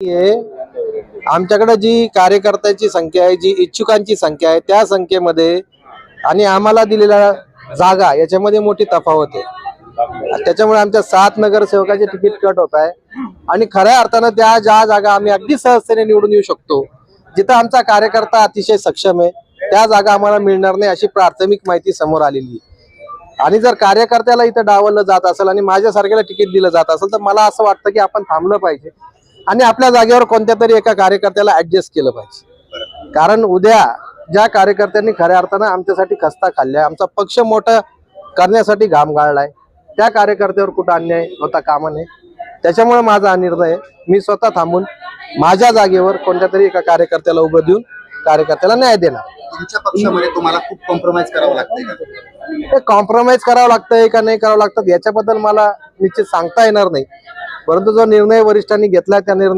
हे आमच्याकडे जी कार्यकर्त्यांची संख्या आहे, जी इच्छुकांची संख्या आहे, त्या संख्येमध्ये आणि आम्हाला दिलेल्या जागा याच्यामध्ये मोठी तफावत आहे। त्याच्यामुळे आमच्या 7 नगरसेवकाचे तिकीट कट होत आहे आणि खऱ्या अर्थानं त्या ज्या जागा आम्ही अगदी सहजतेने निवडून येऊ शकतो, जिथं आमचा कार्यकर्ता अतिशय सक्षम आहे, त्या जागा आम्हाला मिळणार नाही अशी प्राथमिक माहिती समोर आलेली आहे। आणि जर कार्यकर्त्याला इथं डावललं जात असेल आणि माझ्यासारख्याला तिकीट दिलं जात असेल तर मला असं वाटतं की आपण थांबलं पाहिजे आणि आपल्या जागेवर कोणत्या तरी एका कार्यकर्त्याला ऍडजस्ट केलं पाहिजे। कारण उद्या ज्या कार्यकर्त्यांनी खऱ्या अर्थानं आमच्यासाठी खस्ता खाल्लाय, आमचा पक्ष मोठा करण्यासाठी घाम गाळलाय, त्या कार्यकर्त्यावर कुठं अन्याय होता कामा नये। त्याच्यामुळे माझा हा निर्णय आहे, मी स्वतः थांबून माझ्या जागेवर कोणत्या तरी एका कार्यकर्त्याला उभं देऊन कार्यकर्त्याला न्याय देणार। तुमच्या पक्षामध्ये तुम्हाला खूप कॉम्प्रोमाइज करावं लागतंय का? हे कॉम्प्रोमाइज करावं लागतंय का नाही करावं लागतं याच्याबद्दल मला निश्चित सांगता येणार नाही, परंतु जो निर्णय वरिष्ठांनी घेतला त्या निर्णय